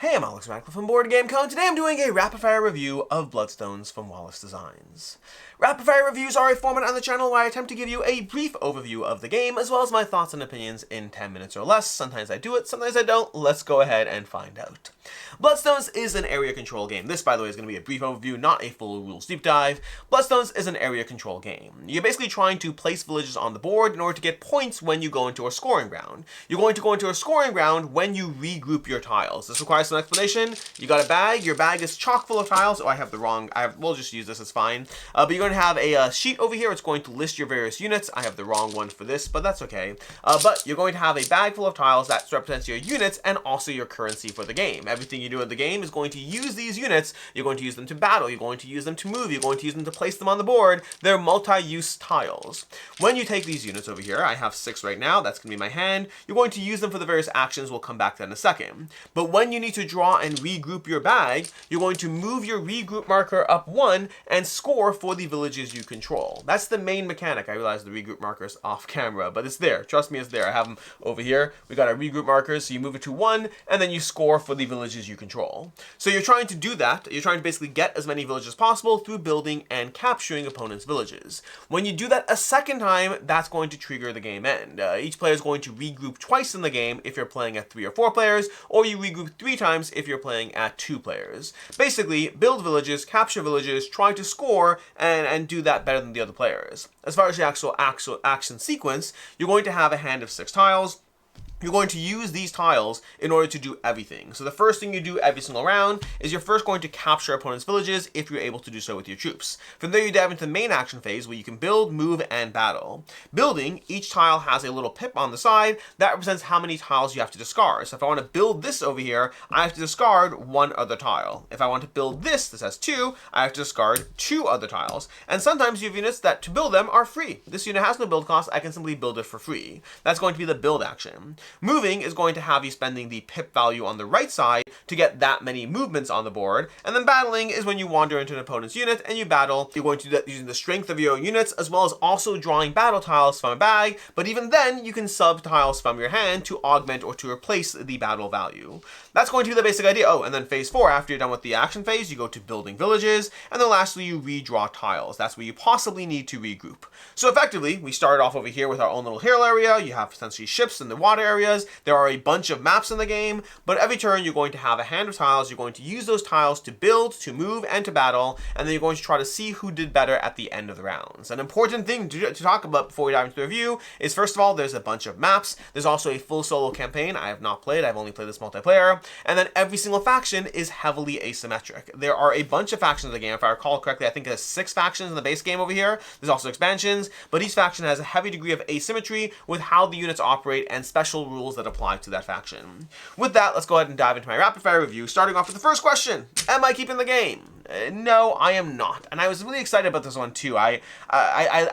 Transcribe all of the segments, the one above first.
Hey, I'm Alex Radcliffe from Board Game Co. Today I'm doing a rapid-fire review of Bloodstones from Wallace Designs. Rapid-fire reviews are a format on the channel where I attempt to give you a brief overview of the game, as well as my thoughts and opinions in 10 minutes or less. Sometimes I do it, sometimes I don't. Let's go ahead and find out. Bloodstones is an area control game. This, by the way, is going to be a brief overview, not a full rules deep dive. Bloodstones is an area control game. You're basically trying to place villages on the board in order to get points when you go into a scoring round. You're going to go into a scoring round when you regroup your tiles. This requires some explanation. You got a bag. Your bag is chock full of tiles. Oh, I have the wrong. We'll just use this. It's fine. But you're going to have a sheet over here. It's going to list your various units. I have the wrong one for this, but that's okay. But you're going to have a bag full of tiles that represents your units and also your currency for the game. Everything you do in the game is going to use these units. You're going to use them to battle. You're going to use them to move. You're going to use them to place them on the board. They're multi-use tiles. When you take these units over here, I have 6 right now. That's going to be my hand. You're going to use them for the various actions. We'll come back to that in a second. But when you need to draw and regroup your bag, you're going to move your regroup marker up 1 and score for the villages you control. That's the main mechanic. I realize the regroup marker's off camera, but it's there. Trust me, it's there. I have them over here. We got our regroup markers, so you move it to 1, and then you score for the villages you control. So you're trying to do that. You're trying to basically get as many villages as possible through building and capturing opponents' villages. When you do that a second time, that's going to trigger the game end. Each player is going to regroup twice in the game if you're playing at 3 or 4 players, or you regroup 3 times if you're playing at 2 players. Basically, build villages, capture villages, try to score, and do that better than the other players. As far as the actual action sequence, you're going to have a hand of 6 tiles. You're going to use these tiles in order to do everything. So the first thing you do every single round is you're first going to capture opponents' villages if you're able to do so with your troops. From there you dive into the main action phase where you can build, move, and battle. Building, each tile has a little pip on the side that represents how many tiles you have to discard. So if I want to build this over here, I have to discard 1 other tile. If I want to build this has 2, I have to discard 2 other tiles. And sometimes you have units that to build them are free. This unit has no build cost, I can simply build it for free. That's going to be the build action. Moving is going to have you spending the pip value on the right side to get that many movements on the board. And then battling is when you wander into an opponent's unit and you battle. You're going to do that using the strength of your own units, as well as also drawing battle tiles from a bag. But even then, you can sub tiles from your hand to augment or to replace the battle value. That's going to be the basic idea. Oh, and then phase 4, after you're done with the action phase, you go to building villages. And then lastly, you redraw tiles. That's where you possibly need to regroup. So effectively, we started off over here with our own little hill area. You have essentially ships in the water areas. There are a bunch of maps in the game, but every turn you're going to have a hand of tiles. You're going to use those tiles to build, to move, and to battle, and then you're going to try to see who did better at the end of the rounds. An important thing to talk about before we dive into the review is, first of all, there's a bunch of maps. There's also a full solo campaign I have not played. I've only played this multiplayer, and then every single faction is heavily asymmetric. There are a bunch of factions in the game. If I recall correctly, I think there's 6 factions in the base game over here. There's also expansions, but each faction has a heavy degree of asymmetry with how the units operate and special rules that apply to that faction. With that, let's go ahead and dive into my rapid fire review, starting off with the first question. Am I keeping the game? No, I am not. And I was really excited about this one too. I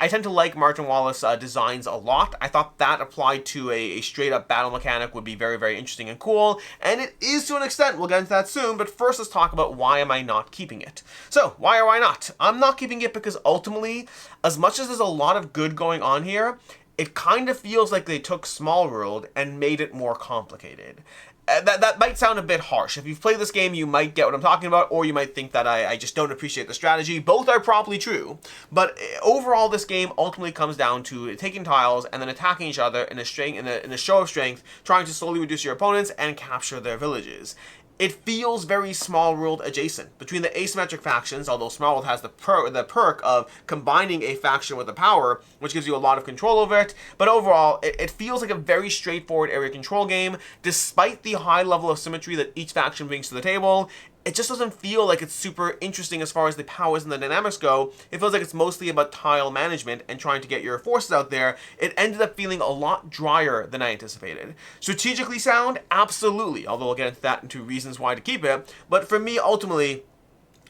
tend to like Martin Wallace designs a lot. I thought that applied to a straight up battle mechanic would be very, very interesting and cool. And it is to an extent. We'll get into that soon. But first, let's talk about why am I not keeping it. So why or why not? I'm not keeping it because ultimately, as much as there's a lot of good going on here, it kind of feels like they took Small World and made it more complicated. That might sound a bit harsh. If you've played this game, you might get what I'm talking about, or you might think that I just don't appreciate the strategy. Both are probably true. But overall, this game ultimately comes down to taking tiles and then attacking each other in a show of strength, trying to slowly reduce your opponents and capture their villages. It feels very Small World adjacent. Between the asymmetric factions, although Small World has the perk of combining a faction with a power, which gives you a lot of control over it, but overall, it feels like a very straightforward area control game. Despite the high level of symmetry that each faction brings to the table, it just doesn't feel like it's super interesting as far as the powers and the dynamics go. It feels like it's mostly about tile management and trying to get your forces out there. It ended up feeling a lot drier than I anticipated. Strategically sound? Absolutely. Although we'll get into reasons why to keep it. But for me, ultimately,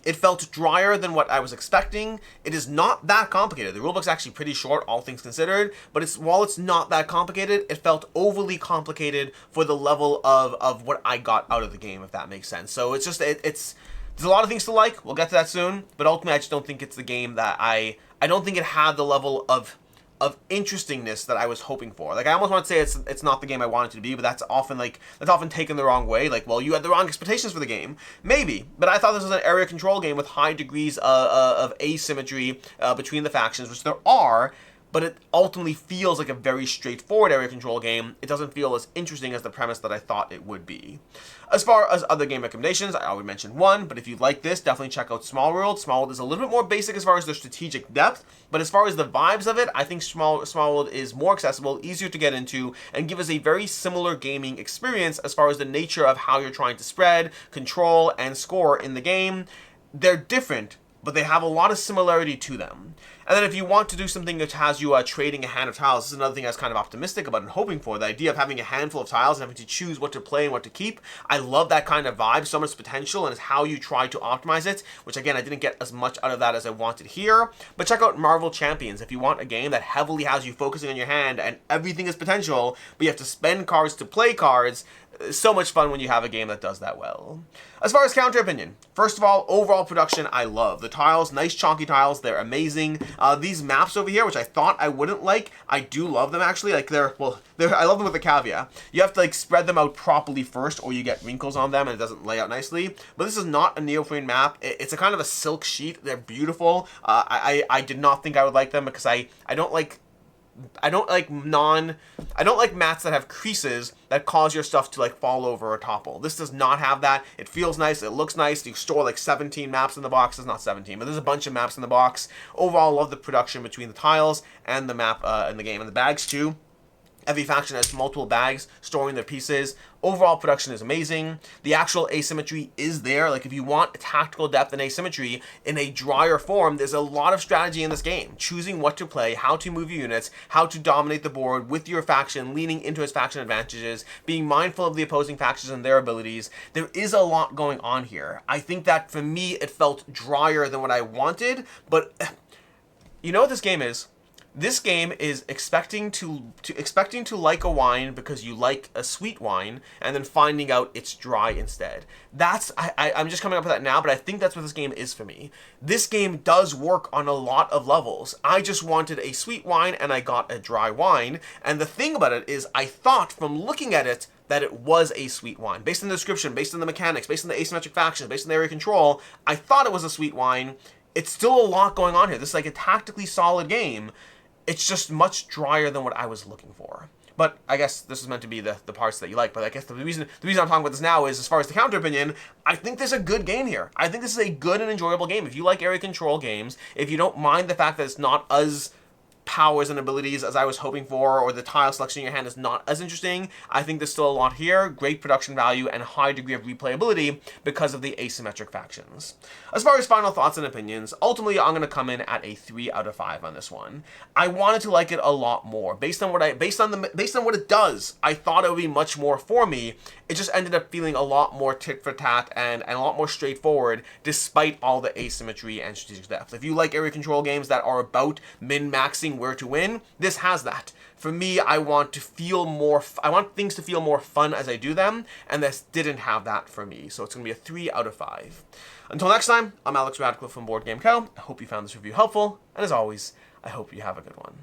it felt drier than what I was expecting. It is not that complicated. The rulebook's actually pretty short, all things considered, but while it's not that complicated, it felt overly complicated for the level of what I got out of the game, if that makes sense. So it's just, there's a lot of things to like. We'll get to that soon, but ultimately I just don't think it's the game that I don't think it had the level of of interestingness that I was hoping for. Like, I almost want to say it's not the game I wanted it to be, but that's often taken the wrong way. Like, well, you had the wrong expectations for the game. Maybe, but I thought this was an area control game with high degrees of asymmetry between the factions, which there are, but it ultimately feels like a very straightforward area control game. It doesn't feel as interesting as the premise that I thought it would be. As far as other game recommendations, I already mentioned one, but if you like this, definitely check out Small World. Small World is a little bit more basic as far as the strategic depth, but as far as the vibes of it, I think Small World is more accessible, easier to get into, and give us a very similar gaming experience as far as the nature of how you're trying to spread, control, and score in the game. They're different, but they have a lot of similarity to them. And then if you want to do something that has you trading a hand of tiles, this is another thing I was kind of optimistic about and hoping for. The idea of having a handful of tiles and having to choose what to play and what to keep. I love that kind of vibe, so much potential, and it's how you try to optimize it, which again, I didn't get as much out of that as I wanted here. But check out Marvel Champions if you want a game that heavily has you focusing on your hand and everything is potential, but you have to spend cards to play cards. So much fun when you have a game that does that well. As far as counter opinion, first of all, overall production I love. The tiles, nice chunky tiles, they're amazing. These maps over here, which I thought I wouldn't like, I do love them actually. Like I love them with a caveat. You have to like spread them out properly first or you get wrinkles on them and it doesn't lay out nicely. But this is not a neoprene map. It's a kind of a silk sheet. They're beautiful. I did not think I would like them because I don't like mats that have creases that cause your stuff to like fall over or topple. This does not have that. It feels nice. It looks nice. You store like 17 maps in the box. It's not 17, but there's a bunch of maps in the box. Overall, love the production between the tiles and the map in the game. And the bags too. Every faction has multiple bags storing their pieces. Overall production is amazing. The actual asymmetry is there. Like if you want tactical depth and asymmetry in a drier form, there's a lot of strategy in this game. Choosing what to play, how to move your units, how to dominate the board with your faction, leaning into its faction advantages, being mindful of the opposing factions and their abilities. There is a lot going on here. I think that for me, it felt drier than what I wanted, but you know what this game is? This game is expecting to like a wine because you like a sweet wine, and then finding out it's dry instead. I'm just coming up with that now, but I think that's what this game is for me. This game does work on a lot of levels. I just wanted a sweet wine, and I got a dry wine. And the thing about it is, I thought from looking at it that it was a sweet wine. Based on the description, based on the mechanics, based on the asymmetric factions, based on the area control, I thought it was a sweet wine. It's still a lot going on here. This is like a tactically solid game. It's just much drier than what I was looking for. But I guess this is meant to be the parts that you like. But I guess the reason I'm talking about this now is, as far as the counter opinion, I think there's a good game here. I think this is a good and enjoyable game. If you like area control games, if you don't mind the fact that it's not as powers and abilities as I was hoping for, or the tile selection in your hand is not as interesting, I think there's still a lot here. Great production value and high degree of replayability because of the asymmetric factions. As far as final thoughts and opinions, ultimately I'm going to come in at a 3 out of 5 on this one. I wanted to like it a lot more. Based on what it does, I thought it would be much more for me. It just ended up feeling a lot more tit for tat and a lot more straightforward, despite all the asymmetry and strategic depth. If you like area control games that are about min-maxing where to win, this has that. For me, I want things to feel more fun as I do them, and this didn't have that for me. So it's going to be a 3 out of 5. Until next time, I'm Alex Radcliffe from Board Game Co. I hope you found this review helpful, and as always, I hope you have a good one.